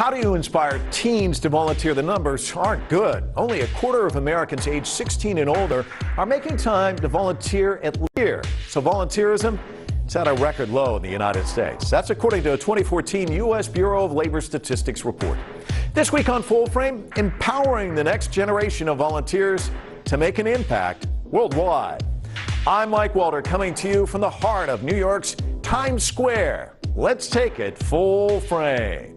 How do you inspire teens to volunteer? The numbers aren't good. Only a quarter of Americans aged 16 and older are making time to volunteer at least. So volunteerism is at a record low in the United States. That's according to a 2014 U.S. Bureau of Labor Statistics report. This week on Full Frame, empowering the next generation of volunteers to make an impact worldwide. I'm Mike Walter, coming to you from the heart of New York's Times Square. Let's take it full frame.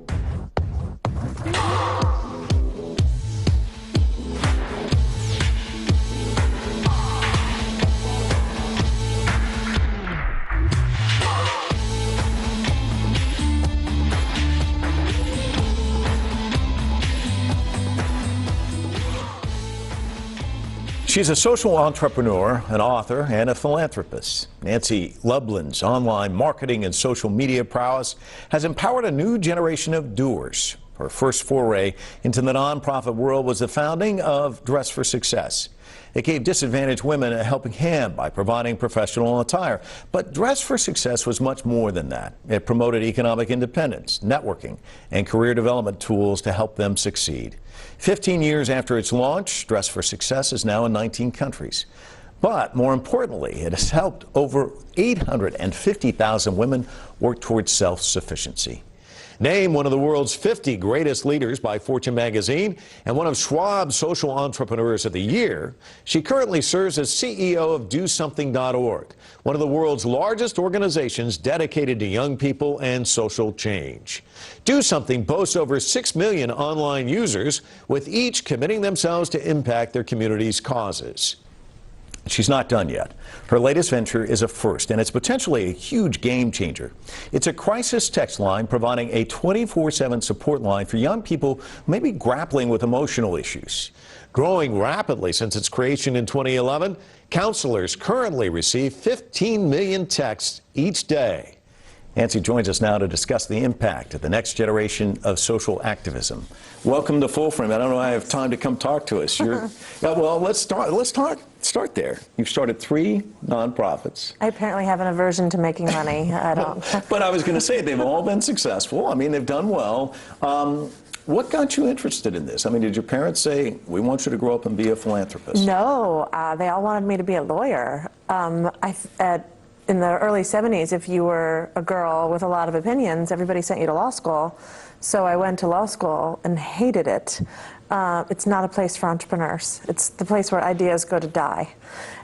She's a social entrepreneur, an author, and a philanthropist. Nancy Lublin's online marketing and social media prowess has empowered a new generation of doers. Her first foray into the nonprofit world was the founding of Dress for Success. It gave disadvantaged women a helping hand by providing professional attire. But Dress for Success was much more than that. It promoted economic independence, networking, and career development tools to help them succeed. 15 years after its launch, Dress for Success is now in 19 countries. But more importantly, it has helped over 850,000 women work towards self-sufficiency. Named one of the world's 50 greatest leaders by Fortune magazine and one of Schwab's Social Entrepreneurs of the Year, she currently serves as CEO of DoSomething.org, one of the world's largest organizations dedicated to young people and social change. Do Something boasts over 6 million online users, with each committing themselves to impact their community's causes. She's not done yet. Her latest venture is a first, and it's potentially a huge game changer. It's a crisis text line providing a 24/7 support line for young people who may be grappling with emotional issues. Growing rapidly since its creation in 2011, counselors currently receive 15 million texts each day. Nancy joins us now to discuss the impact of the next generation of social activism. Welcome to Full Frame. I don't know if I have time to come talk to us. Well, let's start there. You've started 3 nonprofits. I apparently have an aversion to making money. I don't. But I was going to say, they've all been successful. I mean, they've done well. What got you interested in this? I mean, did your parents say, we want you to grow up and be a philanthropist? No, they all wanted me to be a lawyer. In the early 70s, if you were a girl with a lot of opinions, everybody sent you to law school. So I went to law school and hated it. It's not a place for entrepreneurs. It's the place where ideas go to die.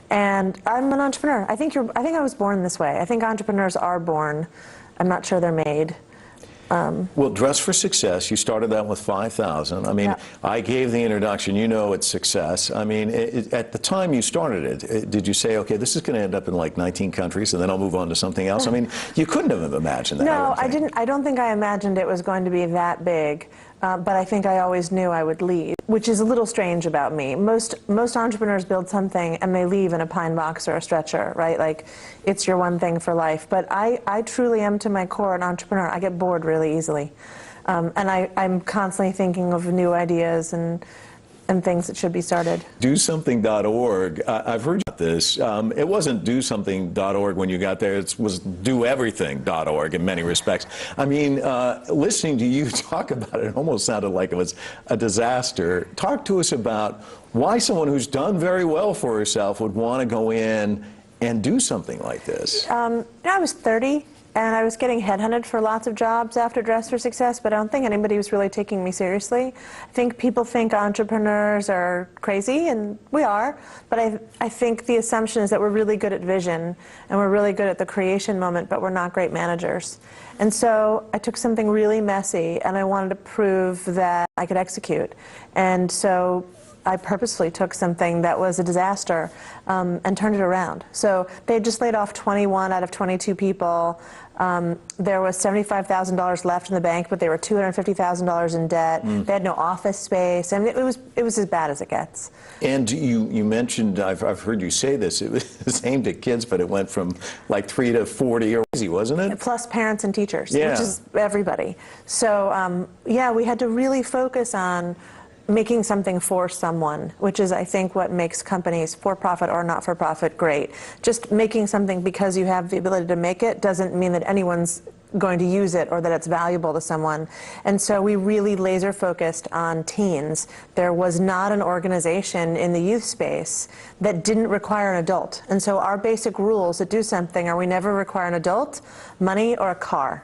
And I'm an entrepreneur. I think I was born this way. I think entrepreneurs are born. I'm not sure they're made. Well, Dress for Success, you started that with 5,000. I mean, yeah. I gave the introduction, you know it's success. I mean, at the time you started it, did you say, okay, this is going to end up in like 19 countries and then I'll move on to something else? I mean, you couldn't have imagined that. No, I didn't. I don't think I imagined it was going to be that big. But I think I always knew I would leave, which is a little strange about me. Most entrepreneurs build something and they leave in a pine box or a stretcher, right? Like, it's your one thing for life. But I truly am to my core an entrepreneur. I get bored really easily. And I'm constantly thinking of new ideas and things that should be started. DoSomething.org, I've heard about this. It wasn't DoSomething.org when you got there. It was DoEverything.org in many respects. I mean, listening to you talk about it, it almost sounded like it was a disaster. Talk to us about why someone who's done very well for herself would want to go in and do something like this. I was 30. And I was getting headhunted for lots of jobs after Dress for Success, but I don't think anybody was really taking me seriously. I think people think entrepreneurs are crazy, and we are, but I think the assumption is that we're really good at vision, and we're really good at the creation moment, but we're not great managers. And so I took something really messy, and I wanted to prove that I could execute. And so I purposefully took something that was a disaster and turned it around. So they had just laid off 21 out of 22 people. There was $75,000 left in the bank, but they were $250,000 in debt. They had no office space. I mean, it was as bad as it gets. And you mentioned, I've heard you say this, it was aimed at kids, but it went from like 3 to 40 or easy, wasn't it? Plus parents and teachers, yeah. Which is everybody. So yeah, we had to really focus on making something for someone, which is, I think, what makes companies, for-profit or not-for-profit, great. Just making something because you have the ability to make it doesn't mean that anyone's going to use it or that it's valuable to someone. And so we really laser focused on teens. There was not an organization in the youth space that didn't require an adult. And so our basic rules to do something are we never require an adult, money, or a car.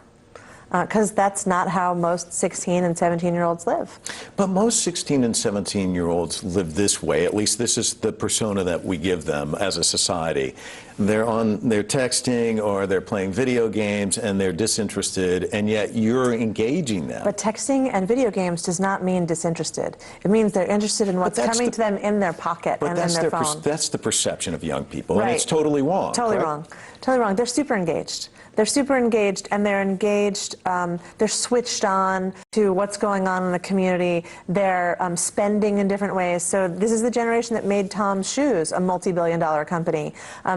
Because that's not how most 16 and 17-year-olds live. But most 16 and 17-year-olds live this way. At least this is the persona that we give them as a society. They're texting or they're playing video games and they're disinterested, and yet you're engaging them. But texting and video games does not mean disinterested. It means they're interested in what's coming to them in their pocket and in their phone. That's the perception of young people, right. And it's totally wrong. Totally wrong. Totally wrong. They're super engaged. They're super engaged, and they're engaged, they're switched on to what's going on in the community. They're spending in different ways. So this is the generation that made Tom's Shoes a multi-billion-dollar company.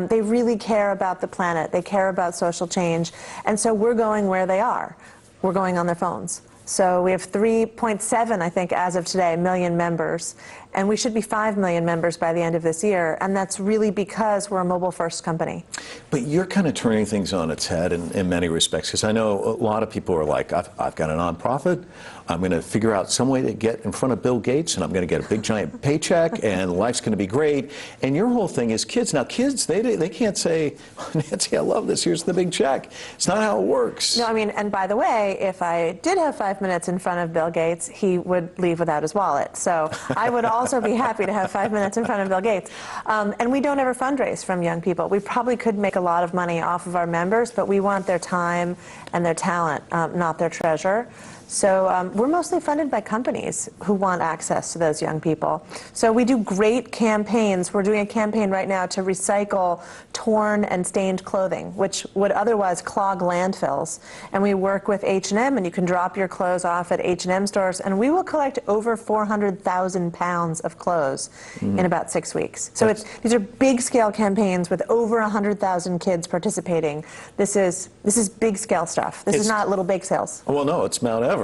They really care about the planet. They care about social change. And so we're going where they are. We're going on their phones. So we have 3.7, I think, as of today, million members. And we should be 5 million members by the end of this year. And that's really because we're a mobile-first company. But you're kind of turning things on its head in many respects, because I know a lot of people are like, I've got a nonprofit. I'm going to figure out some way to get in front of Bill Gates, and I'm going to get a big, giant paycheck, and life's going to be great. And your whole thing is kids. Now, kids, they can't say, Nancy, I love this. Here's the big check. It's not how it works. No, I mean, and by the way, if I did have 5 minutes in front of Bill Gates, he would leave without his wallet. So I would also be happy to have 5 minutes in front of Bill Gates. And we don't ever fundraise from young people. We probably could make a lot of money off of our members, but we want their time and their talent, not their treasure. So we're mostly funded by companies who want access to those young people. So we do great campaigns. We're doing a campaign right now to recycle torn and stained clothing, which would otherwise clog landfills. And we work with H&M, and you can drop your clothes off at H&M stores, and we will collect over 400,000 pounds of clothes in about 6 weeks. So these are big-scale campaigns with over 100,000 kids participating. This is big-scale stuff. This is not little bake sales. Well, no, it's Mount Everest.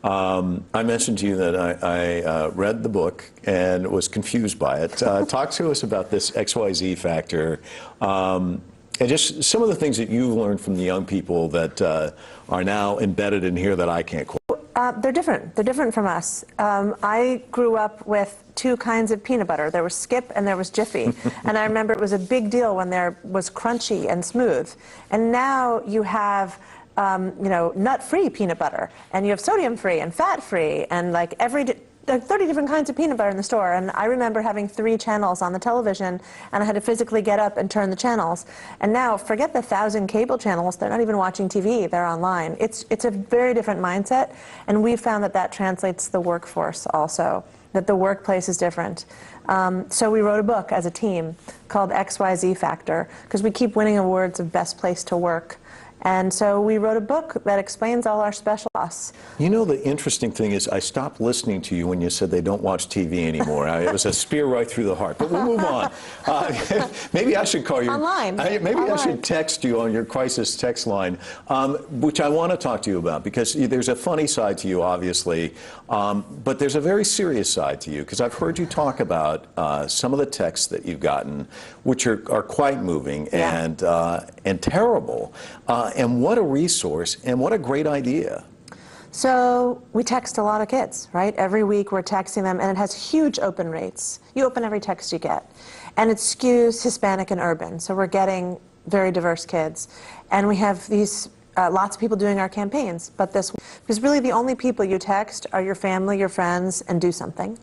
I mentioned to you that I read the book and was confused by it. Talk to us about this XYZ factor and just some of the things that you've learned from the young people that are now embedded in here that I can't quote. They're different. They're different from us. I grew up with 2 kinds of peanut butter. There was Skip and there was Jiffy. And I remember it was a big deal when there was crunchy and smooth. And now you have nut-free peanut butter, and you have sodium-free and fat-free, and like 30 different kinds of peanut butter in the store. And I remember having 3 channels on the television, and I had to physically get up and turn the channels. And now, forget the 1,000 cable channels. They're not even watching TV. They're online. It's a very different mindset, and we found that translates to the workforce also, that the workplace is different. So we wrote a book as a team called XYZ Factor, because we keep winning awards of best place to work. And so we wrote a book that explains all our special sauce. You know, the interesting thing is I stopped listening to you when you said they don't watch TV anymore. It was a spear right through the heart. But we'll move on. Maybe I should call you. Online. Maybe I should text you on your crisis text line, which I want to talk to you about, because there's a funny side to you, obviously, but there's a very serious side to you, because I've heard you talk about some of the texts that you've gotten, which are quite moving and terrible. And what a resource, and what a great idea. So we text a lot of kids, right? Every week we're texting them, and it has huge open rates. You open every text you get. And it skews Hispanic and urban, so we're getting very diverse kids. And we have these lots of people doing our campaigns, but because really the only people you text are your family, your friends, and do something.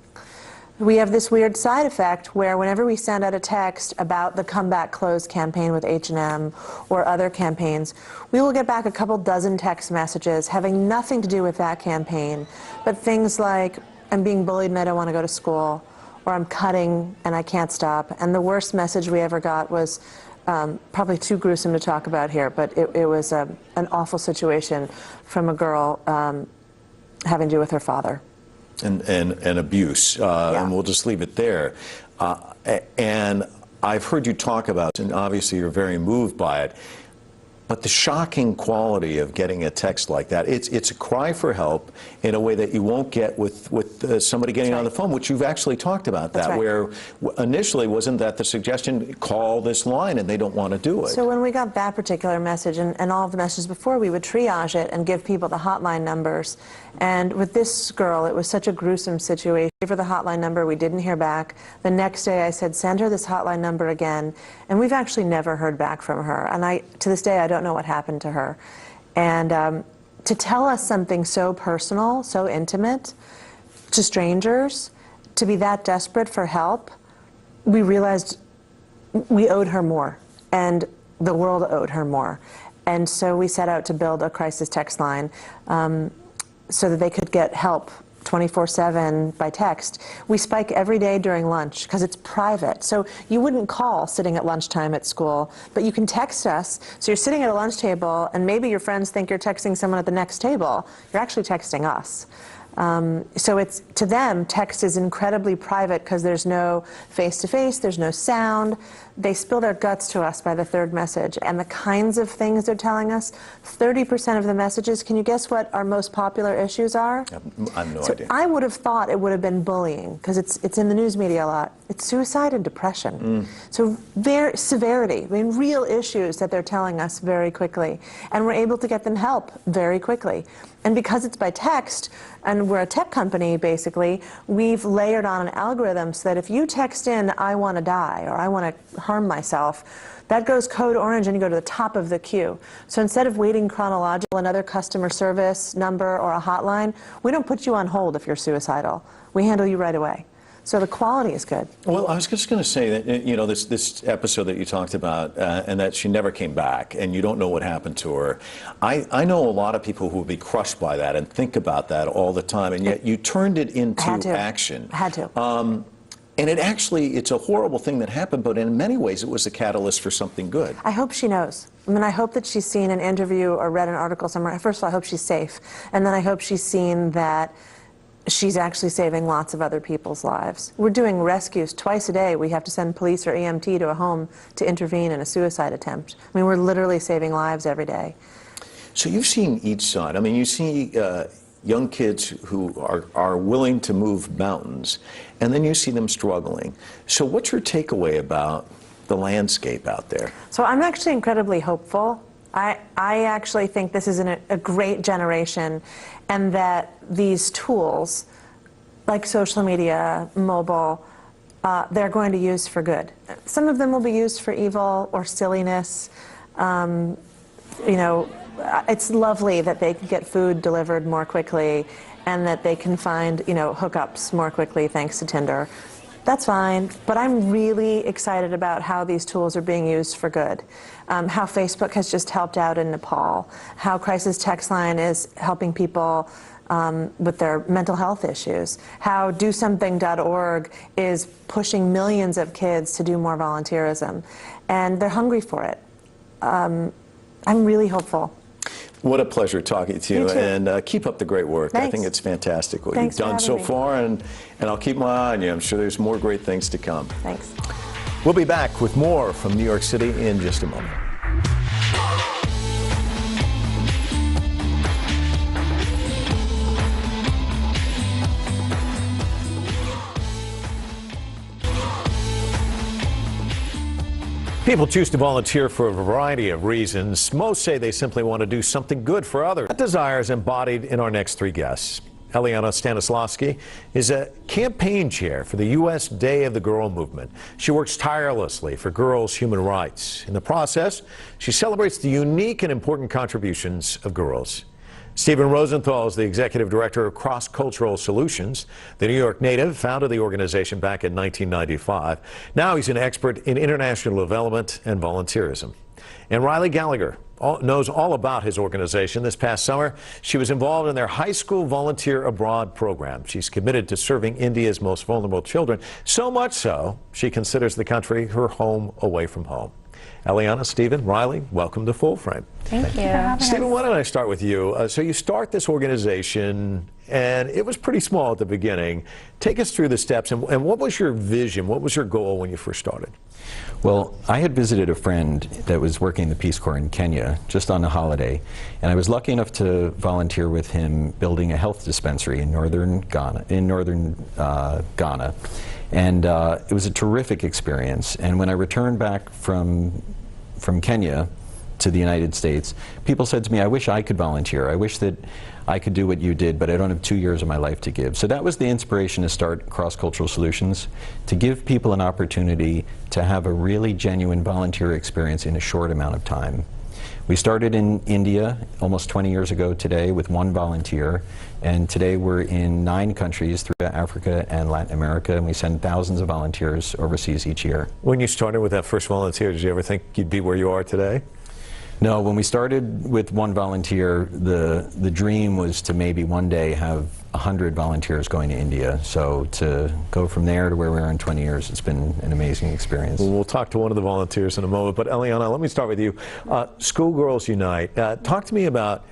We have this weird side effect where whenever we send out a text about the Comeback Clothes campaign with H&M or other campaigns, we will get back a couple dozen text messages having nothing to do with that campaign, but things like, I'm being bullied and I don't want to go to school, or I'm cutting and I can't stop. And the worst message we ever got was probably too gruesome to talk about here, but it was an awful situation from a girl having to do with her father. And abuse, and we'll just leave it there. And I've heard you talk about, and obviously you're very moved by it. But the shocking quality of getting a text like that, it's a cry for help in a way that you won't get with somebody getting on the phone, which you've actually talked about that, where initially wasn't that the suggestion, call this line, and they don't want to do it. So when we got that particular message and all of the messages before, we would triage it and give people the hotline numbers. And with this girl, it was such a gruesome situation. For the hotline number, we didn't hear back. The next day I said, send her this hotline number again. And we've actually never heard back from her. And to this day, I don't know what happened to her. And to tell us something so personal, so intimate, to strangers, to be that desperate for help, we realized we owed her more, and the world owed her more. And so we set out to build a crisis text line so that they could get help 24/7 by text. We spike every day during lunch because it's private. So you wouldn't call sitting at lunchtime at school, but you can text us. So you're sitting at a lunch table and maybe your friends think you're texting someone at the next table. You're actually texting us. So it's, to them, text is incredibly private because there's no face-to-face, there's no sound. They spill their guts to us by the third message. And the kinds of things they're telling us, 30% of the messages, can you guess what our most popular issues are? I have no idea. I would have thought it would have been bullying because it's in the news media a lot. It's suicide and depression. So severity, I mean, real issues that they're telling us very quickly. And we're able to get them help very quickly. And because it's by text, and we're a tech company, basically, we've layered on an algorithm so that if you text in, I want to die, or I want to harm myself, that goes code orange and you go to the top of the queue. So instead of waiting chronological, another customer service number or a hotline, we don't put you on hold if you're suicidal. We handle you right away. So the quality is good. Well, I was just going to say that, you know, this episode that you talked about, and that she never came back, and you don't know what happened to her. I know a lot of people who would be crushed by that and think about that all the time, and yet you turned it into action. I had to. And it's a horrible thing that happened, but in many ways it was a catalyst for something good. I hope she knows. I mean, I hope that she's seen an interview or read an article somewhere. First of all, I hope she's safe. And then I hope she's seen that she's actually saving lots of other people's lives. We're doing rescues twice a day. We have to send police or EMT to a home to intervene in a suicide attempt. I mean, we're literally saving lives every day. So you've seen each side. I mean, you see young kids who are willing to move mountains, and then you see them struggling. So what's your takeaway about the landscape out there? So I'm actually incredibly hopeful. I actually think this is a great generation, and that these tools, like social media, mobile, they're going to use for good. Some of them will be used for evil or silliness. You know, it's lovely that they can get food delivered more quickly and that they can find, you know, hookups more quickly thanks to Tinder. That's fine, but I'm really excited about how these tools are being used for good. How Facebook has just helped out in Nepal, how Crisis Text Line is helping people with their mental health issues, how DoSomething.org is pushing millions of kids to do more volunteerism, and they're hungry for it. I'm really hopeful. What a pleasure talking to you, and keep up the great work. Thanks. I think it's fantastic what Thanks you've done so far, and I'll keep my eye on you. I'm sure there's more great things to come. Thanks. We'll be back with more from New York City in just a moment. People choose to volunteer for a variety of reasons. Most say they simply want to do something good for others. That desire is embodied in our next three guests. Eliana Stanislavski is a campaign chair for the U.S. Day of the Girl movement. She works tirelessly for girls' human rights. In the process, she celebrates the unique and important contributions of girls. Stephen Rosenthal is the executive director of Cross Cultural Solutions. The New York native founded the organization back in 1995. Now he's an expert in international development and volunteerism. And Riley Gallagher knows all about his organization. This past summer, she was involved in their high school volunteer abroad program. She's committed to serving India's most vulnerable children, so much so she considers the country her home away from home. Eliana, Stephen, Riley, welcome to Full Frame. Thank you. Stephen, why don't I start with you? So you start this organization and it was pretty small at the beginning. Take us through the steps, and what was your vision? What was your goal when you first started? Well, I had visited a friend that was working in the Peace Corps in Kenya just on a holiday, and I was lucky enough to volunteer with him building a health dispensary in northern Ghana. And it was a terrific experience. And when I returned back from Kenya to the United States, people said to me, I wish I could volunteer. I wish that I could do what you did, but I don't have 2 years of my life to give. So that was the inspiration to start Cross-Cultural Solutions, to give people an opportunity to have a really genuine volunteer experience in a short amount of time. We started in India almost 20 years ago today with 1 volunteer, and today we're in 9 countries throughout Africa and Latin America, and we send thousands of volunteers overseas each year. When you started with that first volunteer, did you ever think you'd be where you are today? No, when we started with 1 volunteer, the dream was to maybe one day have 100 volunteers going to India. So to go from there to where we are in 20 years, it's been an amazing experience. Well, we'll talk to one of the volunteers in a moment, but Eliana, let me start with you. Schoolgirls Unite, talk to me about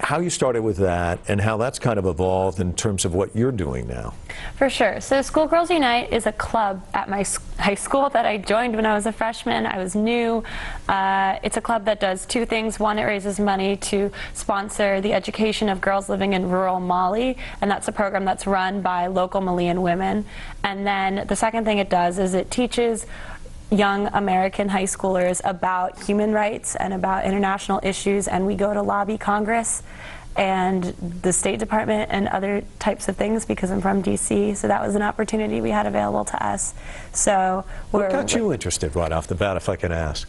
how you started with that and how that's kind of evolved in terms of what you're doing now. For sure. So Schoolgirls Unite is a club at my high school that I joined when I was a freshman. I was new. It's a club that does 2 things. One, it raises money to sponsor the education of girls living in rural Mali, and that's a program that's run by local Malian women. And then the second thing it does is it teaches young American high schoolers about human rights and about international issues, and we go to lobby Congress and the State Department and other types of things because I'm from DC, so that was an opportunity we had available to us. So what got you interested right off the bat, if I can ask?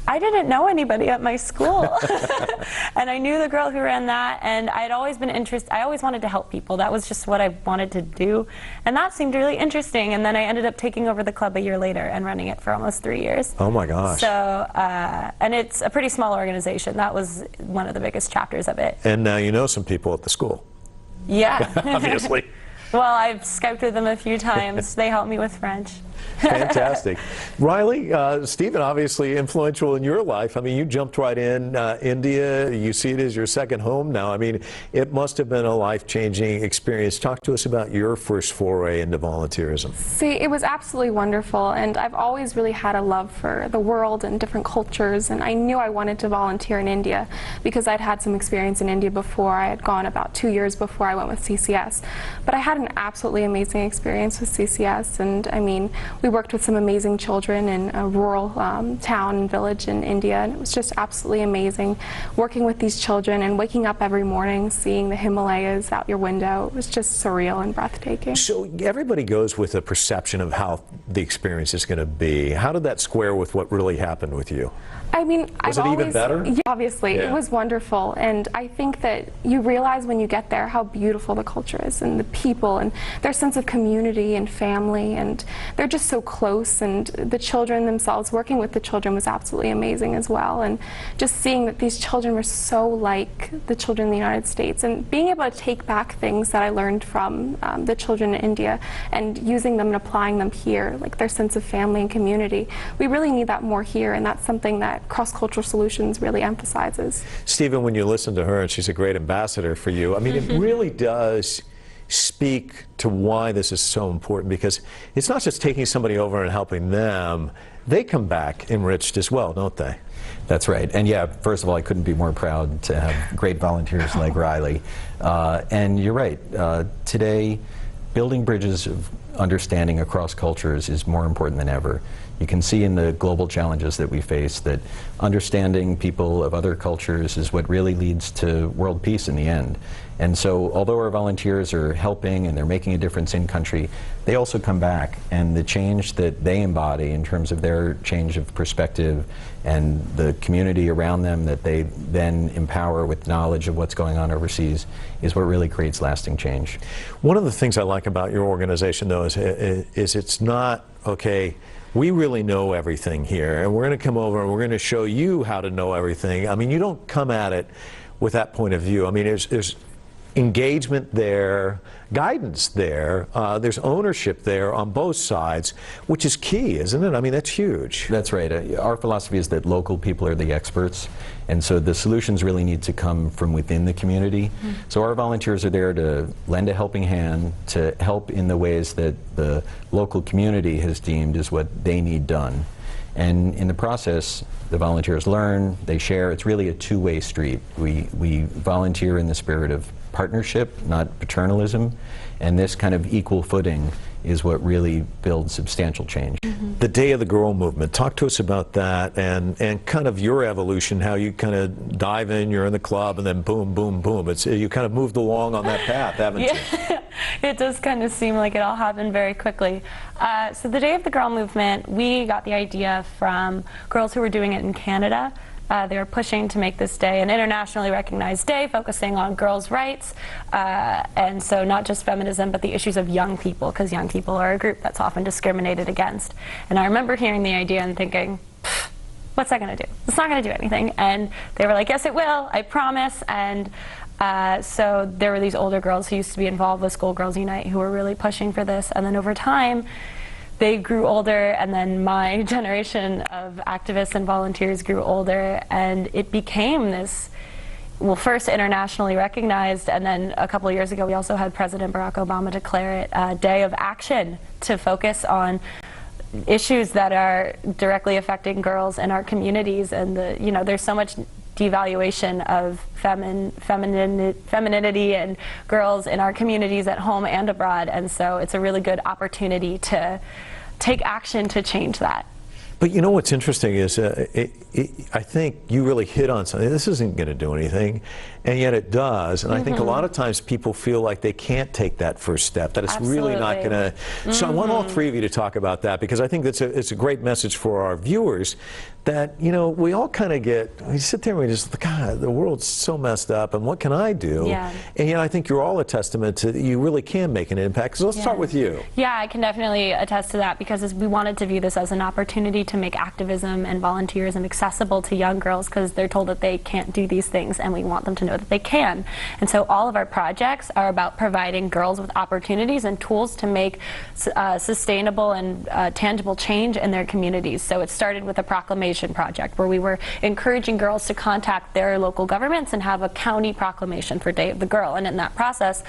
I didn't know anybody at my school. And I knew the girl who ran that, and I'd always been interested. I always wanted to help people. That was just what I wanted to do. And that seemed really interesting. And then I ended up taking over the club a year later and running it for almost 3 years. Oh my gosh. So, and it's a pretty small organization. That was one of the biggest chapters of it. And now you know some people at the school. Yeah. Obviously. Well, I've Skyped with them a few times. They help me with French. Fantastic. Riley, Stephen, obviously influential in your life. I mean, you jumped right in India. You see it as your second home now. I mean, it must have been a life-changing experience. Talk to us about your first foray into volunteerism. See, it was absolutely wonderful, and I've always really had a love for the world and different cultures, and I knew I wanted to volunteer in India because I'd had some experience in India before. I had gone about 2 years before I went with CCS. But I had an absolutely amazing experience with CCS, and I mean, we worked with some amazing children in a rural town and village in India, and it was just absolutely amazing working with these children and waking up every morning seeing the Himalayas out your window. It was just surreal and breathtaking. So everybody goes with a perception of how the experience is going to be. How did that square with what really happened with you? I mean, was it even better? Yeah, obviously, it was wonderful, and I think that you realize when you get there how beautiful the culture is and the people and their sense of community and family, and they're just so close, and the children themselves, working with the children was absolutely amazing as well, and just seeing that these children were so like the children in the United States, and being able to take back things that I learned from the children in India and using them and applying them here, like their sense of family and community. We really need that more here, and that's something that Cross-Cultural Solutions really emphasizes. Stephen, when you listen to her, and she's a great ambassador for you, I mean, it really does speak to why this is so important, because it's not just taking somebody over and helping them. They come back enriched as well, don't they? That's right. And yeah, first of all, I couldn't be more proud to have great volunteers like Riley. And you're right. Today, building bridges of understanding across cultures is more important than ever. You can see in the global challenges that we face that understanding people of other cultures is what really leads to world peace in the end. And so although our volunteers are helping and they're making a difference in country, they also come back, and the change that they embody in terms of their change of perspective and the community around them that they then empower with knowledge of what's going on overseas is what really creates lasting change. One of the things I like about your organization, though, is it's not, okay, we really know everything here, and we're going to come over and we're going to show you how to know everything. I mean, you don't come at it with that point of view. I mean, there's engagement there, guidance there, there's ownership there on both sides, which is key, isn't it? I mean, that's huge. That's right. Our philosophy is that local people are the experts, and so the solutions really need to come from within the community. So our volunteers are there to lend a helping hand, to help in the ways that the local community has deemed is what they need done. And in the process, the volunteers learn, they share. It's really a two-way street. We volunteer in the spirit of partnership, not paternalism, and this kind of equal footing is what really builds substantial change. The Day of the Girl movement, talk to us about that and kind of your evolution, how you kind of dive in, you're in the club, and then boom, boom, boom. You kind of moved along on that path, haven't you? It does kind of seem like it all happened very quickly. So the Day of the Girl movement, we got the idea from girls who were doing it in Canada. They were pushing to make this day an internationally recognized day, focusing on girls' rights, and so not just feminism, but the issues of young people, because young people are a group that's often discriminated against. And I remember hearing the idea and thinking, what's that going to do? It's not going to do anything. And they were like, yes, it will, I promise. And so there were these older girls who used to be involved with Schoolgirls Unite who were really pushing for this. And then over time, they grew older, and then my generation of activists and volunteers grew older, and it became this, well, first internationally recognized, and then a couple of years ago we also had President Barack Obama declare it a day of action to focus on issues that are directly affecting girls in our communities. And there's so much devaluation of femininity and girls in our communities at home and abroad, and so it's a really good opportunity to take action to change that. But you know what's interesting is I think you really hit on something. This isn't going to do anything, and yet it does. And I think a lot of times people feel like they can't take that first step, that it's really not going to. So I want all three of you to talk about that, because I think it's a great message for our viewers that, we all kind of we sit there and we just, God, the world's so messed up, and what can I do? Yeah. And I think you're all a testament to you really can make an impact. So let's start with you. Yeah, I can definitely attest to that, because we wanted to view this as an opportunity to make activism and volunteerism accessible to young girls, because they're told that they can't do these things, and we want them to know that they can. And so all of our projects are about providing girls with opportunities and tools to make sustainable and tangible change in their communities. So it started with a proclamation project where we were encouraging girls to contact their local governments and have a county proclamation for Day of the Girl. And in that process,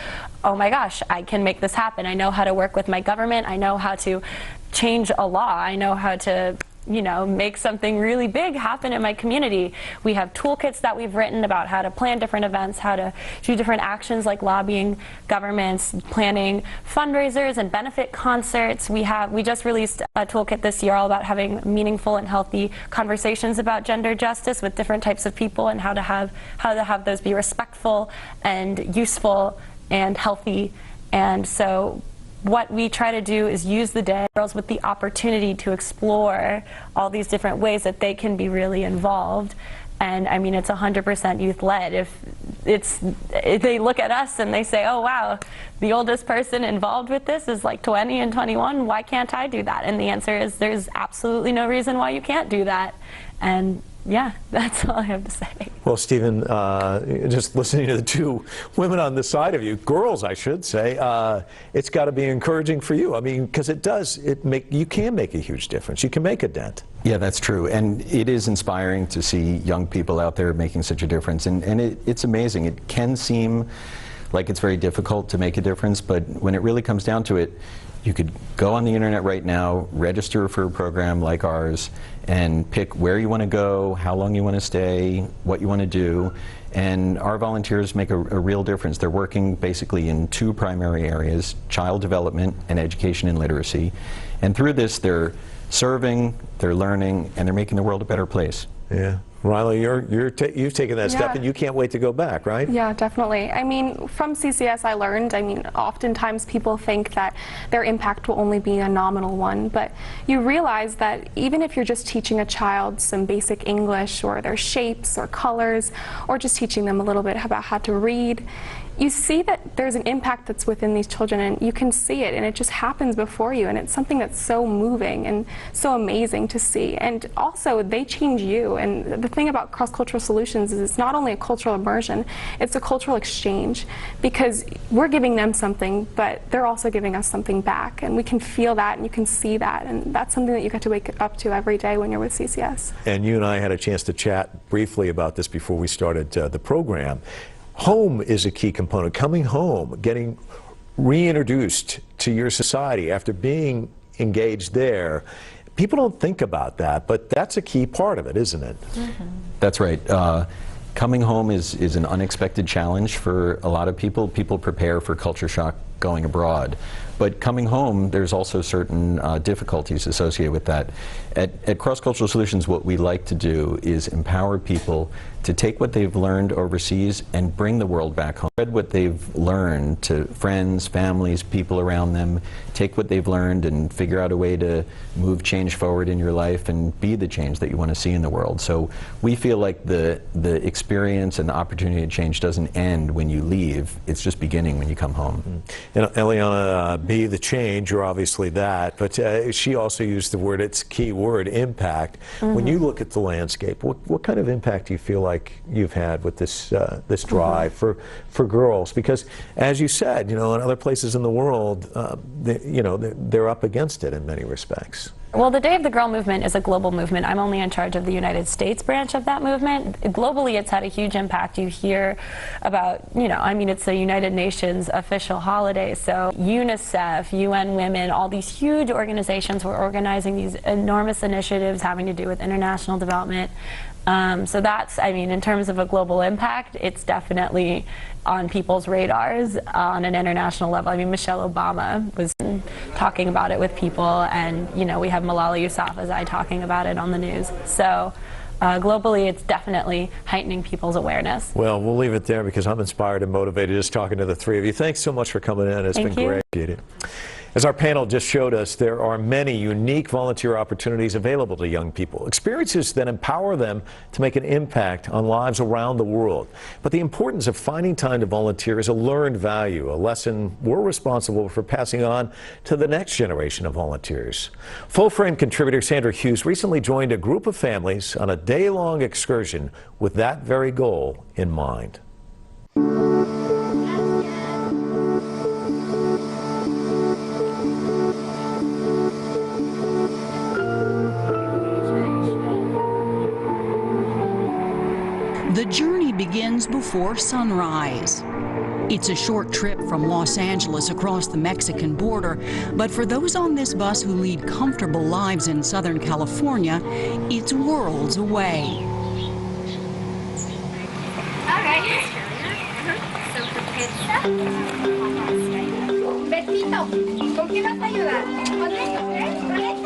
oh my gosh, I can make this happen. I know how to work with my government. I know how to change a law. I know how to make something really big happen in my community. We have toolkits that we've written about how to plan different events, how to do different actions like lobbying governments, planning fundraisers and benefit concerts. We just released a toolkit this year all about having meaningful and healthy conversations about gender justice with different types of people, and how to have those be respectful and useful and healthy. And so what we try to do is use the day girls with the opportunity to explore all these different ways that they can be really involved. And I mean, it's 100% youth-led. If they look at us and they say, oh wow, the oldest person involved with this is like 20 and 21, why can't I do that? And the answer is there's absolutely no reason why you can't do that. And yeah, that's all I have to say. Well, Stephen, just listening to the two women on the side of you, girls, I should say, it's got to be encouraging for you. I mean, because you can make a huge difference. You can make a dent. Yeah, that's true. And it is inspiring to see young people out there making such a difference. And it's amazing. It can seem like it's very difficult to make a difference, but when it really comes down to it, you could go on the internet right now, register for a program like ours, and pick where you want to go, how long you want to stay, what you want to do. And our volunteers make a real difference. They're working basically in two primary areas: child development and education and literacy. And through this, they're serving, they're learning, and they're making the world a better place. Yeah. Riley, you've taken that step, and you can't wait to go back, right? Yeah, definitely. I mean, from CCS I learned, oftentimes people think that their impact will only be a nominal one, but you realize that even if you're just teaching a child some basic English or their shapes or colors, or just teaching them a little bit about how to read, you see that there's an impact that's within these children, and you can see it, and it just happens before you, and it's something that's so moving and so amazing to see. And also, they change you, and the thing about cross-cultural solutions is it's not only a cultural immersion, it's a cultural exchange, because we're giving them something, but they're also giving us something back, and we can feel that, and you can see that, and that's something that you get to wake up to every day when you're with CCS. And you and I had a chance to chat briefly about this before we started the program. Home is a key component. Coming home, getting reintroduced to your society after being engaged there. People don't think about that, but that's a key part of it, isn't it? Mm-hmm. That's right. Coming home is an unexpected challenge for a lot of people. People prepare for culture shock going abroad. But coming home, there's also certain difficulties associated with that. At Cross Cultural Solutions, what we like to do is empower people to take what they've learned overseas and bring the world back home. Spread what they've learned to friends, families, people around them. Take what they've learned and figure out a way to move change forward in your life and be the change that you want to see in the world. So we feel like the experience and the opportunity to change doesn't end when you leave. It's just beginning when you come home. And Eliana, be the change, you're obviously that, but she also used the word, it's a key word, impact. When you look at the landscape, what kind of impact do you feel like you've had with this this drive for girls? Because as you said, you know, in other places in the world, they're up against it in many respects. Well, the Day of the Girl movement is a global movement. I'm only in charge of the United States branch of that movement. Globally, it's had a huge impact. You hear about, I mean, it's the United Nations official holiday, so UNICEF, UN Women, all these huge organizations were organizing these enormous initiatives having to do with international development. So that's, I mean, in terms of a global impact, it's definitely on people's radars on an international level. I mean, Michelle Obama was talking about it with people, and, we have Malala Yousafzai talking about it on the news. So globally, it's definitely heightening people's awareness. Well, we'll leave it there because I'm inspired and motivated just talking to the three of you. Thanks so much for coming in. It's been great. As our panel just showed us, there are many unique volunteer opportunities available to young people, experiences that empower them to make an impact on lives around the world. But the importance of finding time to volunteer is a learned value, a lesson we're responsible for passing on to the next generation of volunteers. Full Frame contributor Sandra Hughes recently joined a group of families on a day-long excursion with that very goal in mind. The journey begins before sunrise. It's a short trip from Los Angeles across the Mexican border, but for those on this bus who lead comfortable lives in Southern California, it's worlds away. All right. So for pizza. Betito, ¿con qué vas a ayudar? ¿Con esto? ¿Con esto?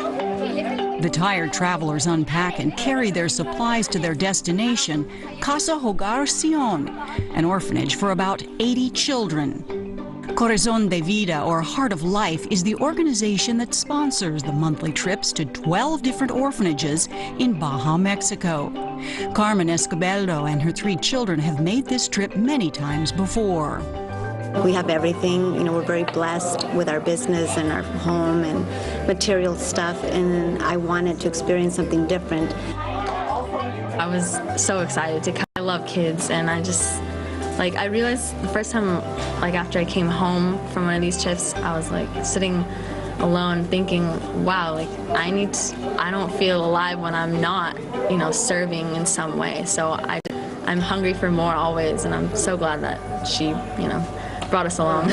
The tired travelers unpack and carry their supplies to their destination, Casa Hogar Sion, an orphanage for about 80 children. Corazón de Vida, or Heart of Life, is the organization that sponsors the monthly trips to 12 different orphanages in Baja, Mexico. Carmen Escobedo and her 3 children have made this trip many times before. We have everything, we're very blessed with our business and our home and material stuff, and I wanted to experience something different. I was so excited to come. I love kids, and I realized the first time, after I came home from one of these trips, I was sitting alone thinking, wow, I don't feel alive when I'm not, serving in some way. So I'm hungry for more always, and I'm so glad that she, brought us along.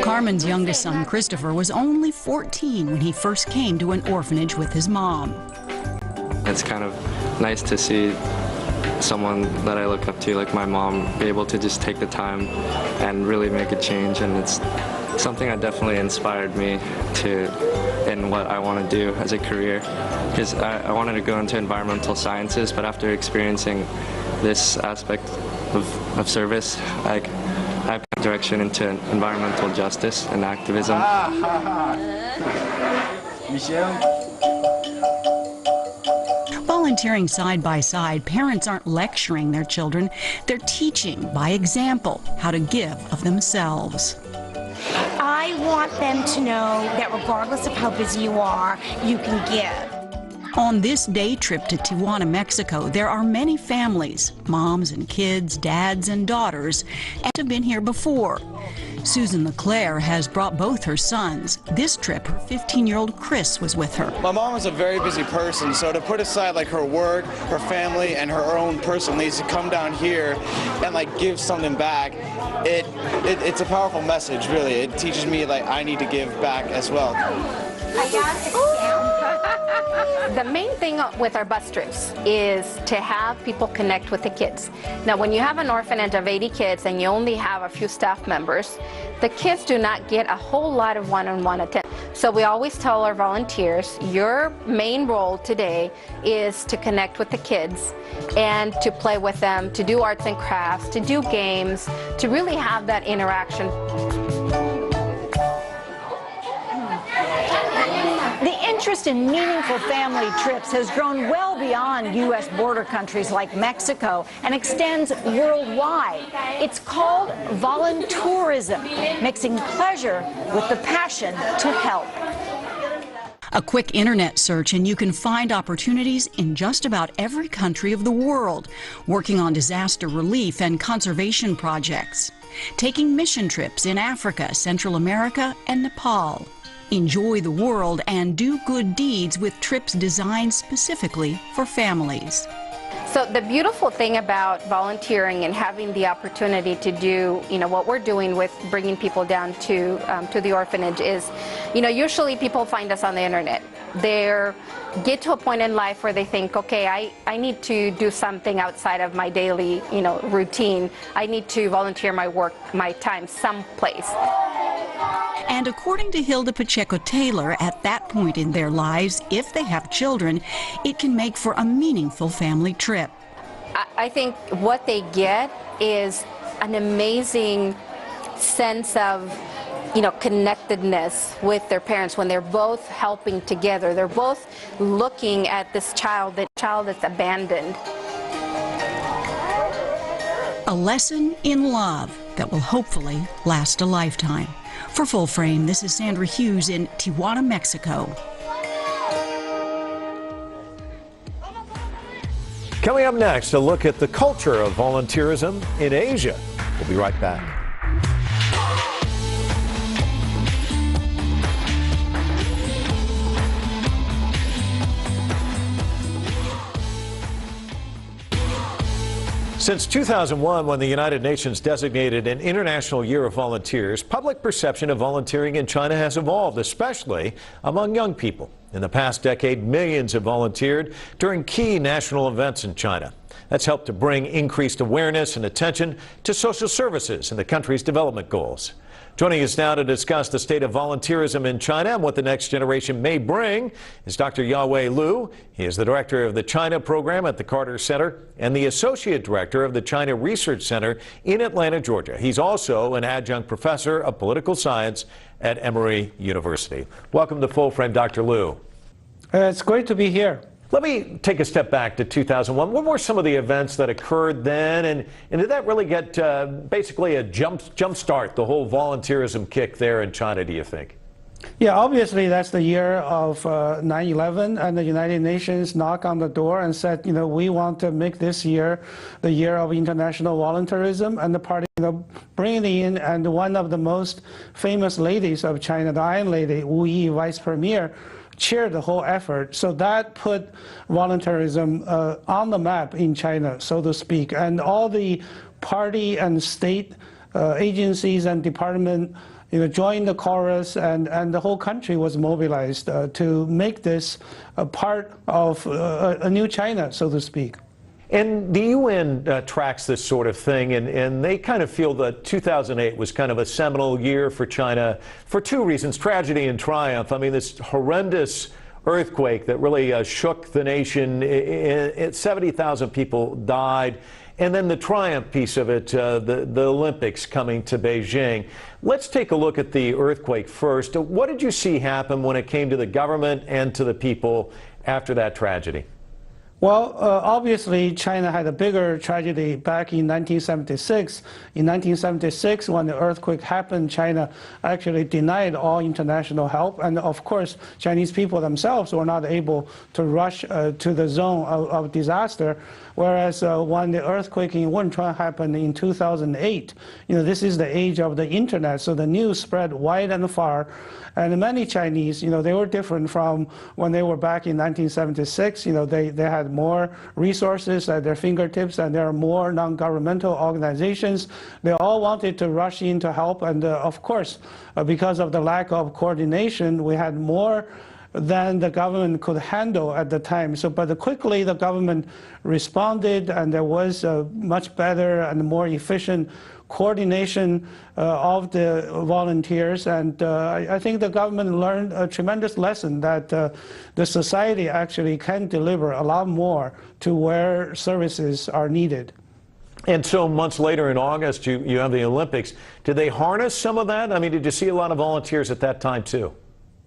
Carmen's youngest son, Christopher, was only 14 when he first came to an orphanage with his mom. It's kind of nice to see someone that I look up to, like my mom, be able to just take the time and really make a change, and it's something that definitely inspired me in what I want to do as a career, because I wanted to go into environmental sciences, but after experiencing this aspect of service, I have a direction into environmental justice and activism. volunteering side by side, parents aren't lecturing their children, they're teaching by example how to give of themselves. I want them to know that regardless of how busy you are, you can give. On this day trip to Tijuana, Mexico, there are many families, moms and kids, dads and daughters, and have been here before. Susan LeClaire has brought both her sons. This trip, her 15-year-old Chris was with her. My mom is a very busy person, so to put aside like her work, her family, and her own personal needs to come down here and like give something back, it's a powerful message, really. It teaches me like I need to give back as well. The main thing with our bus trips is to have people connect with the kids. Now, when you have an orphanage of 80 kids and you only have a few staff members, the kids do not get a whole lot of one-on-one attention. So we always tell our volunteers, your main role today is to connect with the kids and to play with them, to do arts and crafts, to do games, to really have that interaction. The interest in meaningful family trips has grown well beyond U.S. border countries like Mexico and extends worldwide. It's called voluntourism, mixing pleasure with the passion to help. A quick internet search and you can find opportunities in just about every country of the world, working on disaster relief and conservation projects, taking mission trips in Africa, Central America, and Nepal. Enjoy the world and do good deeds with trips designed specifically for families. So the beautiful thing about volunteering and having the opportunity to do, what we're doing with bringing people down to the orphanage is, usually people find us on the internet. They get to a point in life where they think, okay, I need to do something outside of my daily, routine. I need to volunteer my work, my time someplace. And according to Hilda Pacheco-Taylor, at that point in their lives, if they have children, it can make for a meaningful family trip. I think what they get is an amazing sense of, connectedness with their parents when they're both helping together. They're both looking at this child that's abandoned. A lesson in love that will hopefully last a lifetime. For Full Frame, this is Sandra Hughes in Tijuana, Mexico. Coming up next, a look at the culture of volunteerism in Asia. We'll be right back. Since 2001, when the United Nations designated an International Year of Volunteers, public perception of volunteering in China has evolved, especially among young people. In the past decade, millions have volunteered during key national events in China. That's helped to bring increased awareness and attention to social services and the country's development goals. Joining us now to discuss the state of volunteerism in China and what the next generation may bring is Dr. Yawei Liu. He is the director of the China program at the Carter Center and the associate director of the China Research Center in Atlanta, Georgia. He's also an adjunct professor of political science at Emory University. Welcome to Full Frame, Dr. Liu. It's great to be here. Let me take a step back to 2001. What were some of the events that occurred then, and did that really get basically a jump start, the whole volunteerism kick there in China, do you think? Yeah, obviously that's the year of 9/11, and the United Nations knocked on the door and said, we want to make this year the year of international volunteerism, and the party, bringing in, and one of the most famous ladies of China, the Iron Lady, Wu Yi, Vice Premier, chaired the whole effort. So that put volunteerism on the map in China, so to speak. And all the party and state agencies and department joined the chorus, and the whole country was mobilized to make this a part of a new China, so to speak. And the UN tracks this sort of thing, and they kind of feel that 2008 was kind of a seminal year for China for two reasons, tragedy and triumph. I mean, this horrendous earthquake that really shook the nation, 70,000 people died, and then the triumph piece of it, the Olympics coming to Beijing. Let's take a look at the earthquake first. What did you see happen when it came to the government and to the people after that tragedy? Well, obviously, China had a bigger tragedy back in 1976. In 1976, when the earthquake happened, China actually denied all international help. And of course, Chinese people themselves were not able to rush to the zone of disaster. Whereas when the earthquake in Wenchuan happened in 2008, this is the age of the internet, so the news spread wide and far. And many Chinese, they were different from when they were back in 1976. They had more resources at their fingertips, and there are more non-governmental organizations. They all wanted to rush in to help, and of course, because of the lack of coordination, we had more than the government could handle at the time. But quickly the government responded, and there was a much better and more efficient coordination of the volunteers. And I think the government learned a tremendous lesson that the society actually can deliver a lot more to where services are needed. And so months later in August, you have the Olympics. Did they harness some of that? I mean, did you see a lot of volunteers at that time too?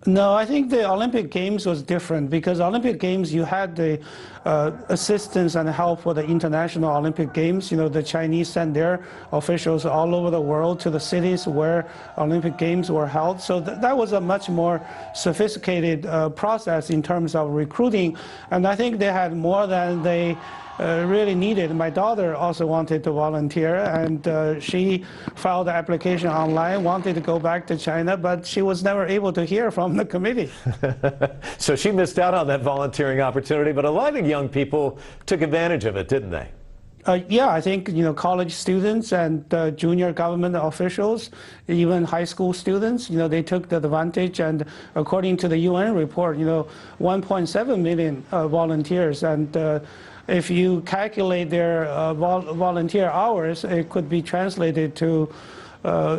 No, I think the Olympic Games was different, because Olympic Games, you had the assistance and help for the International Olympic Games. The Chinese sent their officials all over the world to the cities where Olympic Games were held. So that was a much more sophisticated process in terms of recruiting. And I think they had more than they really needed. My daughter also wanted to volunteer, and she filed the application online, wanted to go back to China, but she was never able to hear from the committee. So she missed out on that volunteering opportunity, but a lot of young people took advantage of it, didn't they? Yeah, I think college students and junior government officials, even high school students, they took the advantage. And according to the UN report, 1.7 million volunteers, and if you calculate their volunteer hours, it could be translated to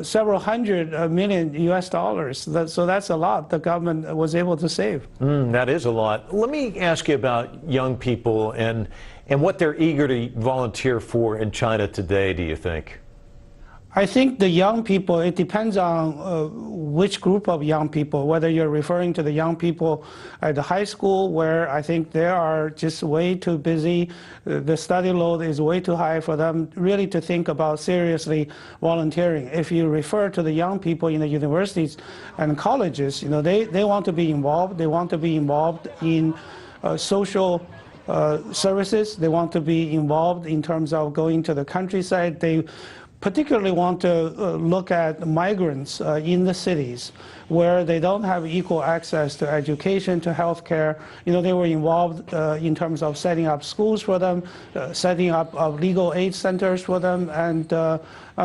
several hundred million US dollars. So that's a lot the government was able to save. That is a lot. Let me ask you about young people and what they're eager to volunteer for in China today, do you think? I think the young people, it depends on which group of young people, whether you're referring to the young people at the high school, where I think they are just way too busy, the study load is way too high for them really to think about seriously volunteering. If you refer to the young people in the universities and colleges, they want to be involved. They want to be involved in social services. They want to be involved in terms of going to the countryside. They particularly want to look at migrants in the cities where they don't have equal access to education, to health care. They were involved in terms of setting up schools for them, setting up legal aid centers for them, and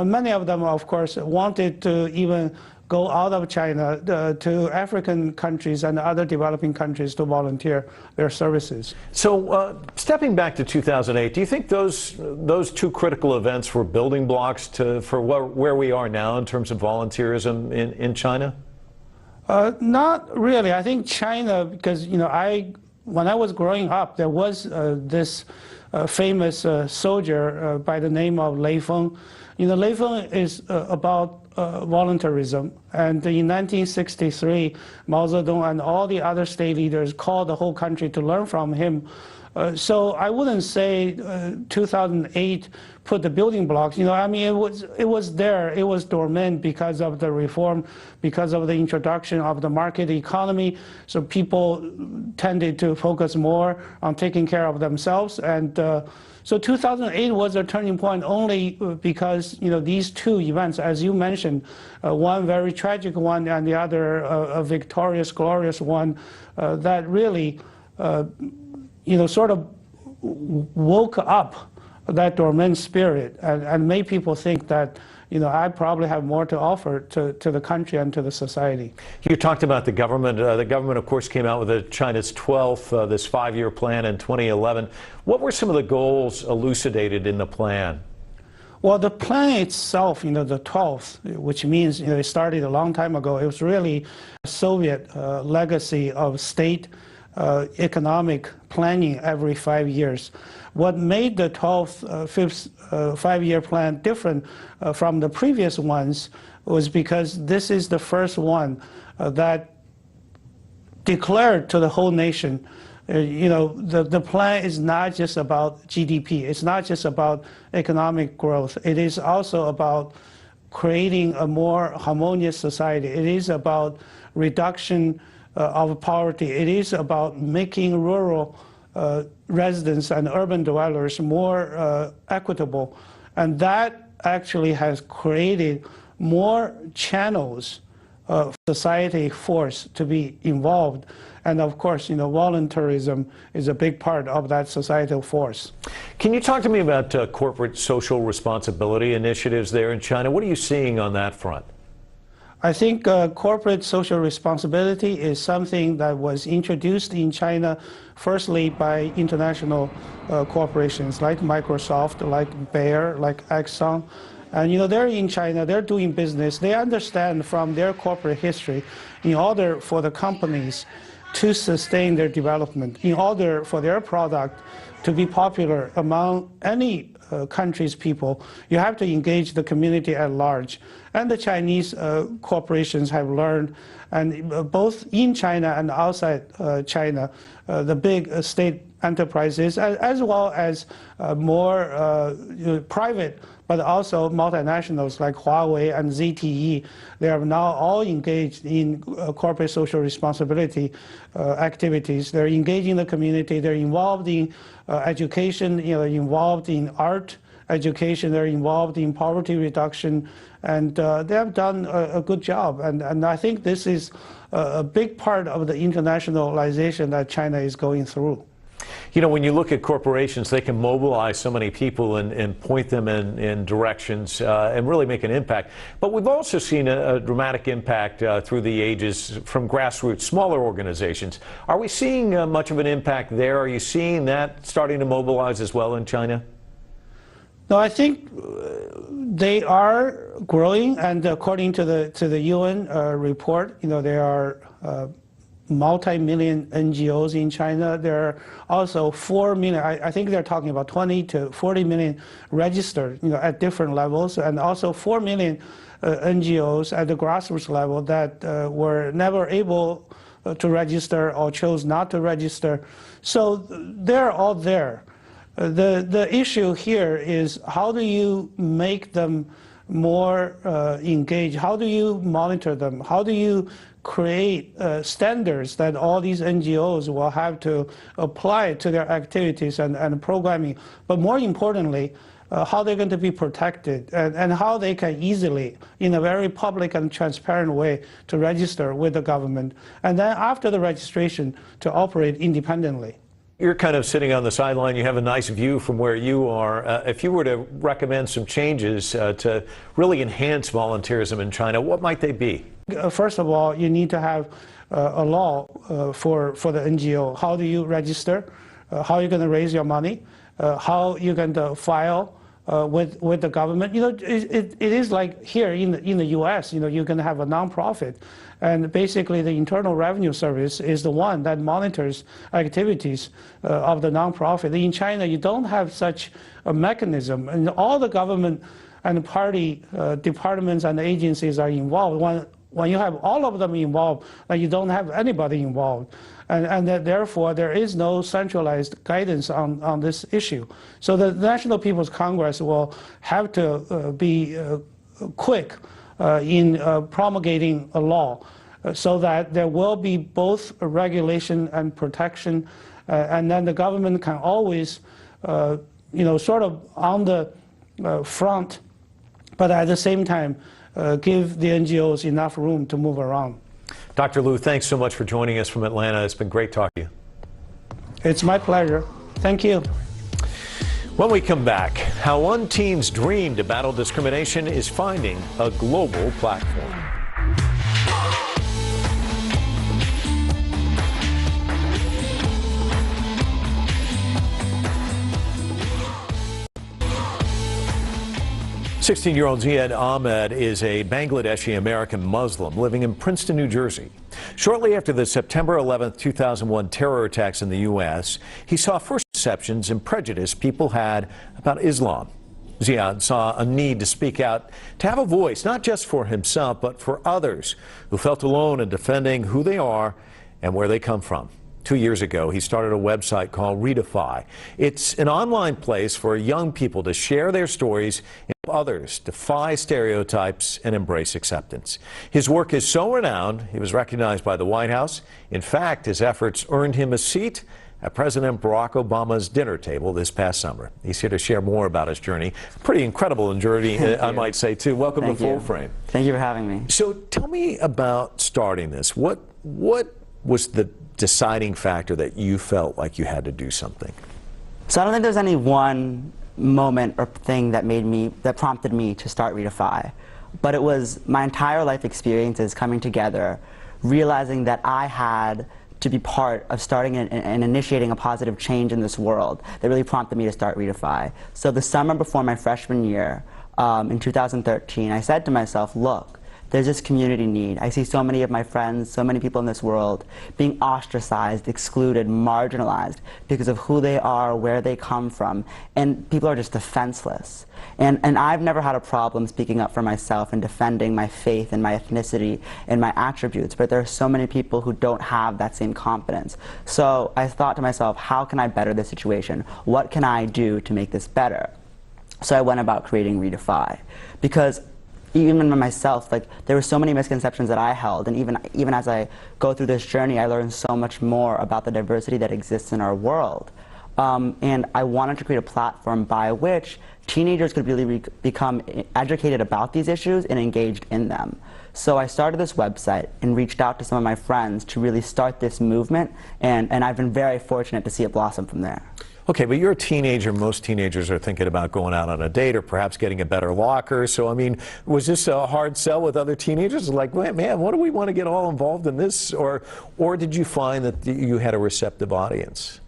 many of them, of course, wanted to even go out of China to African countries and other developing countries to volunteer their services. So stepping back to 2008, do you think those two critical events were building blocks for where we are now in terms of volunteerism in China? Not really. I think China, because when I was growing up, there was this famous soldier by the name of Lei Feng. Lei Feng is about voluntarism, and in 1963, Mao Zedong and all the other state leaders called the whole country to learn from him. So I wouldn't say 2008 put the building blocks. It was there. It was dormant because of the reform, because of the introduction of the market economy. So people tended to focus more on taking care of themselves. And so 2008 was a turning point only because these two events, as you mentioned, one very tragic one and the other a victorious, glorious one, that really sort of woke up that dormant spirit and made people think that I probably have more to offer to the country and to the society. You talked about the government. The government, of course, came out with China's 12th, this 5-year plan in 2011. What were some of the goals elucidated in the plan? Well, the plan itself, the 12th, which means it started a long time ago. It was really a Soviet legacy of state economic planning every 5 years. What made the 12th, fifth 5-year plan different from the previous ones was because this is the first one that declared to the whole nation the plan is not just about GDP. It's not just about economic growth. It is also about creating a more harmonious society. It is about reduction of poverty. It is about making rural residents and urban dwellers more equitable. And that actually has created more channels of society force to be involved. And of course, voluntarism is a big part of that societal force. Can you talk to me about corporate social responsibility initiatives there in China? What are you seeing on that front? I think corporate social responsibility is something that was introduced in China firstly by international corporations like Microsoft, like Bayer, like Exxon. And they're in China, they're doing business. They understand from their corporate history, in order for the companies to sustain their development, in order for their product to be popular among any country's people, you have to engage the community at large. And the Chinese corporations have learned, and both in China and outside China, the big state enterprises, as well as more private, but also multinationals like Huawei and ZTE, they are now all engaged in corporate social responsibility activities. They're engaging the community. They're involved in education. Involved in art education. They're involved in poverty reduction, and they have done a good job. And I think this is a big part of the internationalization that China is going through. When you look at corporations, they can mobilize so many people and point them in directions and really make an impact. But we've also seen a dramatic impact through the ages from grassroots, smaller organizations. Are we seeing much of an impact there? Are you seeing that starting to mobilize as well in China? No, I think they are growing, and according to the UN report, there are multi-million NGOs in China. There are also 4 million, I think they're talking about 20 to 40 million registered, at different levels, and also 4 million NGOs at the grassroots level that were never able to register or chose not to register. So they're all there. The issue here is, how do you make them more engaged? How do you monitor them? How do you create standards that all these NGOs will have to apply to their activities and programming? But more importantly, how they're going to be protected, and how they can easily, in a very public and transparent way, to register with the government, and then after the registration to operate independently. You're kind of sitting on the sideline. You have a nice view from where you are. If you were to recommend some changes to really enhance volunteerism in China, what might they be? First of all, you need to have a law for the NGO. How do you register? How are you going to raise your money? How are you going to file with the government? It is like here in the U.S. You're going to have a nonprofit, and basically the Internal Revenue Service is the one that monitors activities of the nonprofit. In China, you don't have such a mechanism, and all the government and party departments and agencies are involved. When you have all of them involved, then you don't have anybody involved. And therefore, there is no centralized guidance on this issue. So the National People's Congress will have to be quick in promulgating a law so that there will be both regulation and protection, and then the government can always, sort of on the front, but at the same time, give the NGOs enough room to move around. Dr. Liu, thanks so much for joining us from Atlanta. It's been great talking to you. It's my pleasure. Thank you. When we come back, how one teen's dream to battle discrimination is finding a global platform. 16-year-old Ziad Ahmed is a Bangladeshi-American Muslim living in Princeton, New Jersey. Shortly after the September 11, 2001 terror attacks in the U.S., he saw first perceptions and prejudice people had about Islam. Ziad saw a need to speak out, to have a voice, not just for himself, but for others who felt alone in defending who they are and where they come from. 2 years ago, he started a website called Redefy. It's an online place for young people to share their stories and help others defy stereotypes and embrace acceptance. His work is so renowned, he was recognized by the White House. In fact, his efforts earned him a seat at President Barack Obama's dinner table this past summer. He's here to share more about his journey. Pretty incredible journey, I might say, too. Welcome to Full Frame. Thank you for having me. So tell me about starting this. What was the deciding factor that you felt like you had to do something? So I don't think there's any one moment or thing that prompted me to start Redefy. But it was my entire life experiences coming together, realizing that I had to be part of starting and initiating a positive change in this world that really prompted me to start Redefy. So the summer before my freshman year, in 2013, I said to myself, look, there's this community need. I see so many of my friends, so many people in this world being ostracized, excluded, marginalized because of who they are, where they come from, and people are just defenseless. And I've never had a problem speaking up for myself and defending my faith and my ethnicity and my attributes, but there are so many people who don't have that same confidence. So I thought to myself, how can I better this situation? What can I do to make this better? So I went about creating Redefy, because even myself, like, there were so many misconceptions that I held, and even as I go through this journey, I learned so much more about the diversity that exists in our world. And I wanted to create a platform by which teenagers could really become educated about these issues and engaged in them. So I started this website and reached out to some of my friends to really start this movement, and I've been very fortunate to see it blossom from there. Okay, but you're a teenager. Most teenagers are thinking about going out on a date or perhaps getting a better locker. So, I mean, was this a hard sell with other teenagers? Like, man, what do we want to get all involved in this? Or did you find that you had a receptive audience?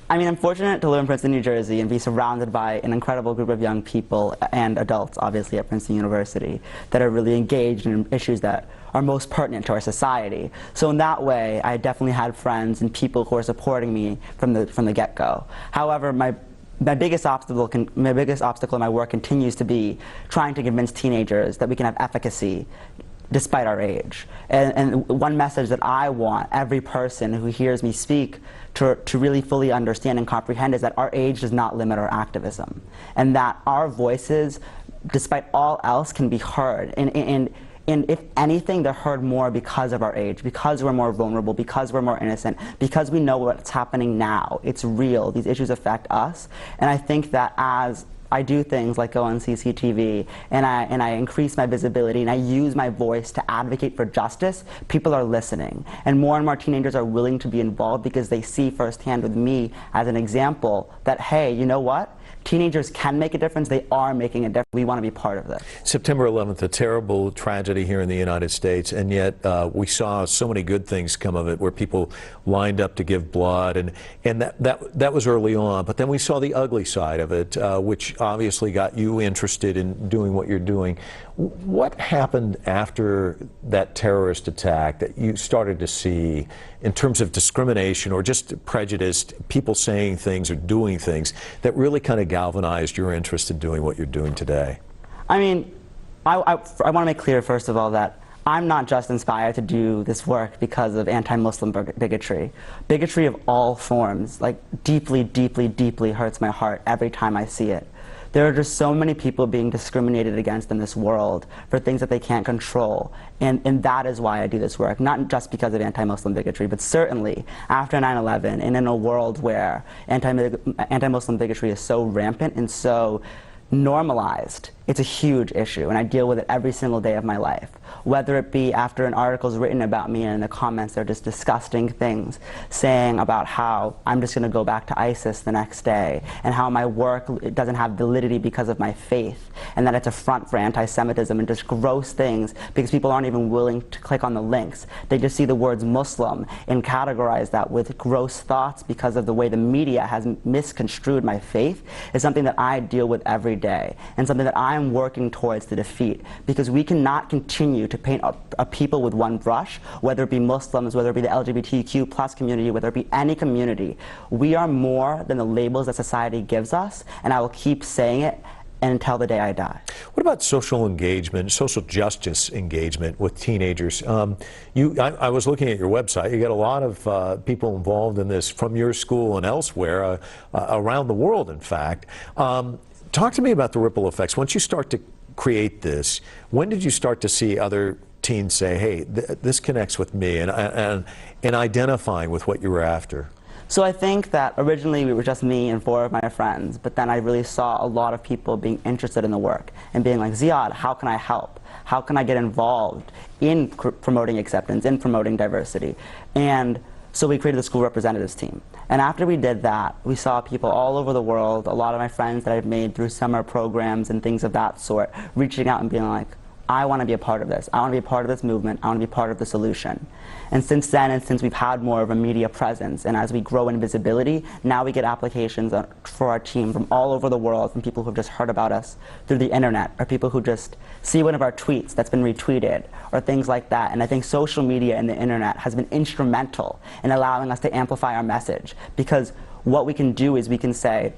I mean, I'm fortunate to live in Princeton, New Jersey, and be surrounded by an incredible group of young people and adults, obviously, at Princeton University, that are really engaged in issues that are most pertinent to our society. So in that way, I definitely had friends and people who are supporting me from the get-go. However, my biggest obstacle in my work continues to be trying to convince teenagers that we can have efficacy despite our age. And one message that I want every person who hears me speak to really fully understand and comprehend is that our age does not limit our activism, and that our voices, despite all else, can be heard. And if anything, they're heard more because of our age, because we're more vulnerable, because we're more innocent, because we know what's happening now. It's real. These issues affect us. And I think that as I do things like go on CCTV and I increase my visibility and I use my voice to advocate for justice, people are listening. And more teenagers are willing to be involved because they see firsthand with me as an example that, hey, you know what? Teenagers can make a difference. They are making a difference. We want to be part of this. September 11th, a terrible tragedy here in the United States, and yet we saw so many good things come of it, where people lined up to give blood, and that was early on. But then we saw the ugly side of it, which obviously got you interested in doing what you're doing. What happened after that terrorist attack that you started to see in terms of discrimination or just prejudice, people saying things or doing things that really kind of galvanized your interest in doing what you're doing today? I mean, I want to make clear, first of all, that I'm not just inspired to do this work because of anti-Muslim bigotry. Bigotry of all forms, like, deeply, deeply, deeply hurts my heart every time I see it. There are just so many people being discriminated against in this world for things that they can't control. And that is why I do this work, not just because of anti-Muslim bigotry, but certainly after 9/11 and in a world where anti-Muslim bigotry is so rampant and so normalized, it's a huge issue, and I deal with it every single day of my life. Whether it be after an article is written about me and in the comments they're just disgusting things, saying about how I'm just going to go back to ISIS the next day, and how my work doesn't have validity because of my faith, and that it's a front for anti-Semitism, and just gross things because people aren't even willing to click on the links. They just see the words Muslim and categorize that with gross thoughts because of the way the media has misconstrued my faith, is something that I deal with every day, and something that I'm working towards to defeat, because we cannot continue to paint a people with one brush, whether it be Muslims, whether it be the LGBTQ plus community, whether it be any community. We are more than the labels that society gives us, and I will keep saying it and until the day I die. What about social engagement, social justice engagement with teenagers? I was looking at your website. You got a lot of people involved in this from your school and elsewhere, around the world, in fact. Talk to me about the ripple effects. Once you start to create this, when did you start to see other teens say, hey, this connects with me, and identifying with what you were after? So I think that originally it was just me and 4 of my friends, but then I really saw a lot of people being interested in the work and being like, Ziad, how can I help? How can I get involved in promoting acceptance, in promoting diversity? And so we created the school representatives team. And after we did that, we saw people all over the world, a lot of my friends that I've made through summer programs and things of that sort, reaching out and being like, I want to be a part of this. I want to be a part of this movement. I want to be part of the solution. And since then, and since we've had more of a media presence, and as we grow in visibility, now we get applications for our team from all over the world, from people who've just heard about us through the internet, or people who just see one of our tweets that's been retweeted, or things like that. And I think social media and the internet has been instrumental in allowing us to amplify our message, because what we can do is we can say,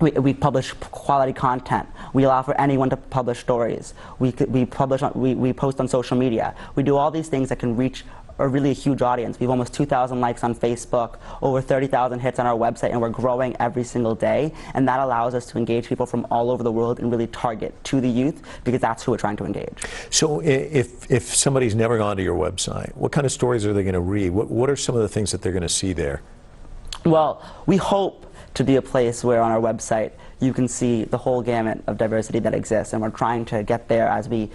we publish quality content. We allow for anyone to publish stories. We post on social media. We do all these things that can reach a really huge audience. We have almost 2,000 likes on Facebook, over 30,000 hits on our website, and we're growing every single day. And that allows us to engage people from all over the world and really target to the youth, because that's who we're trying to engage. So if somebody's never gone to your website, what kind of stories are they going to read? What are some of the things that they're going to see there? Well, we hope to be a place where on our website you can see the whole gamut of diversity that exists, and we're trying to get there as we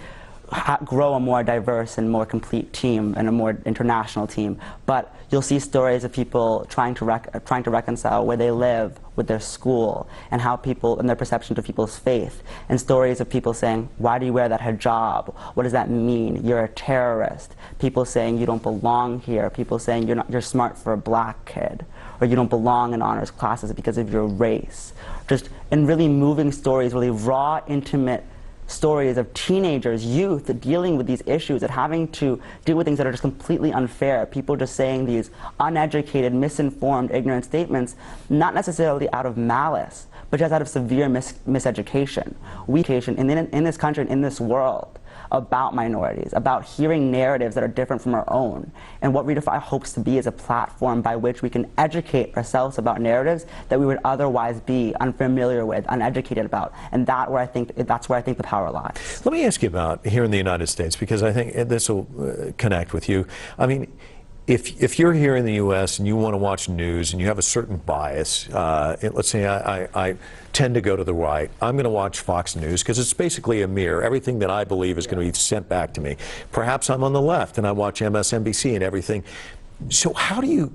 grow a more diverse and more complete team and a more international team. But you'll see stories of people trying to reconcile where they live with their school, and how people and their perception of people's faith, and stories of people saying, why do you wear that hijab? What does that mean? You're a terrorist. People saying you don't belong here. People saying you're smart for a black kid, or you don't belong in honors classes because of your race. Just in really moving stories, really raw, intimate stories of teenagers, youth, dealing with these issues and having to deal with things that are just completely unfair. People just saying these uneducated, misinformed, ignorant statements, not necessarily out of malice, but just out of severe miseducation. In this country and in this world, about minorities, about hearing narratives that are different from our own. And what Redefy hopes to be is a platform by which we can educate ourselves about narratives that we would otherwise be unfamiliar with, uneducated about. And that's where I think the power lies. Let me ask you about here in the United States, because I think this will connect with you. I mean, if you're here in the U.S. and you want to watch news and you have a certain bias, let's say I tend to go to the right, I'm going to watch Fox News because it's basically a mirror. Everything that I believe is going to be sent back to me. Perhaps I'm on the left and I watch MSNBC and everything. So how do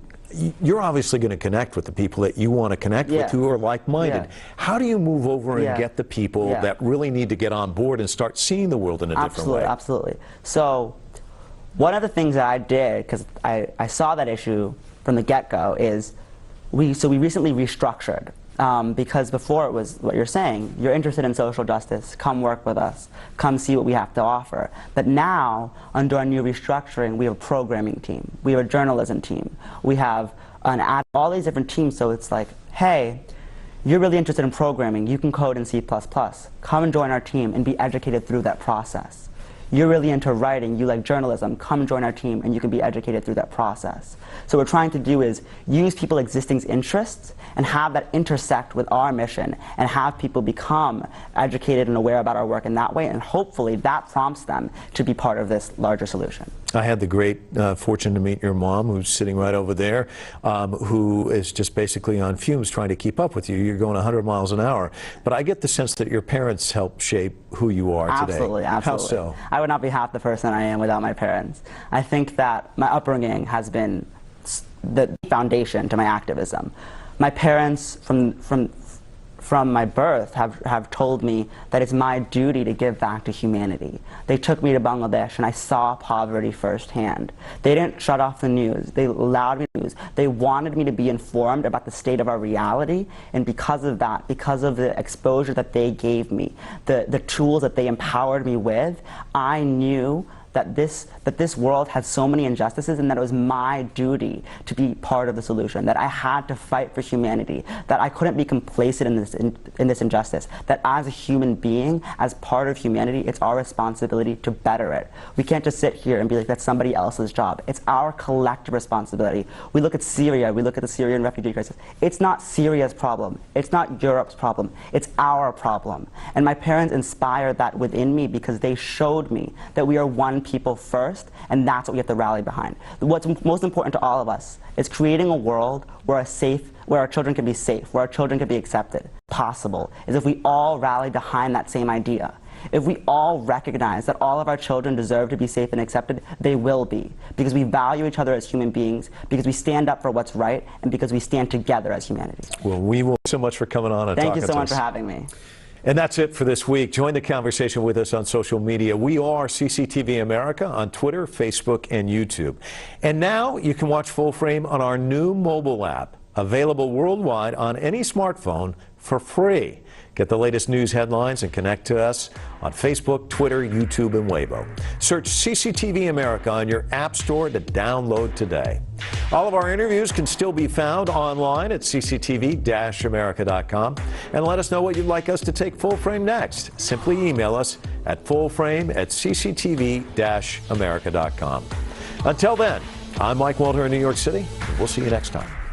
you're obviously going to connect with the people that you want to connect with, who are like-minded. How do you move over and get the people that really need to get on board and start seeing the world in a different way? Absolutely. So one of the things that I did, because I saw that issue from the get-go, is we recently restructured. Because before it was what you're saying, you're interested in social justice, come work with us, come see what we have to offer. But now, under our new restructuring, we have a programming team, we have a journalism team, we have all these different teams. So it's like, hey, you're really interested in programming, you can code in C++, come and join our team and be educated through that process. You're really into writing, you like journalism, come join our team and you can be educated through that process. So what we're trying to do is use people's existing interests and have that intersect with our mission, and have people become educated and aware about our work in that way, and hopefully that prompts them to be part of this larger solution. I had the great fortune to meet your mom, who's sitting right over there, who is just basically on fumes trying to keep up with you. You're going 100 miles an hour. But I get the sense that your parents helped shape who you are today. Absolutely, absolutely. How so? I would not be half the person I am without my parents. I think that my upbringing has been the foundation to my activism. My parents, from my birth, have told me that it's my duty to give back to humanity. They took me to Bangladesh and I saw poverty firsthand. They didn't shut off the news. They allowed me to news. They wanted me to be informed about the state of our reality, and because of that, because of the exposure that they gave me, the tools that they empowered me with, I knew that this world had so many injustices, and that it was my duty to be part of the solution, that I had to fight for humanity, that I couldn't be complacent in this injustice, that as a human being, as part of humanity, it's our responsibility to better it. We can't just sit here and be like, that's somebody else's job. It's our collective responsibility. We look at Syria, we look at the Syrian refugee crisis. It's not Syria's problem. It's not Europe's problem. It's our problem. And my parents inspired that within me because they showed me that we are one people first, and that's what we have to rally behind. What's most important to all of us is creating a world where our children can be safe, where our children can be accepted. Possible is if we all rally behind that same idea. If we all recognize that all of our children deserve to be safe and accepted, they will be. Because we value each other as human beings, because we stand up for what's right, and because we stand together as humanity. Well, we will so much for coming on and talking to us. Thank you so much for having me. And that's it for this week. Join the conversation with us on social media. We are CCTV America on Twitter, Facebook, and YouTube. And now you can watch Full Frame on our new mobile app, available worldwide on any smartphone for free. Get the latest news headlines and connect to us on Facebook, Twitter, YouTube, and Weibo. Search CCTV America on your app store to download today. All of our interviews can still be found online at cctv-america.com. And let us know what you'd like us to take Full Frame next. Simply email us at fullframe@cctv-america.com. Until then, I'm Mike Walter in New York City. We'll see you next time.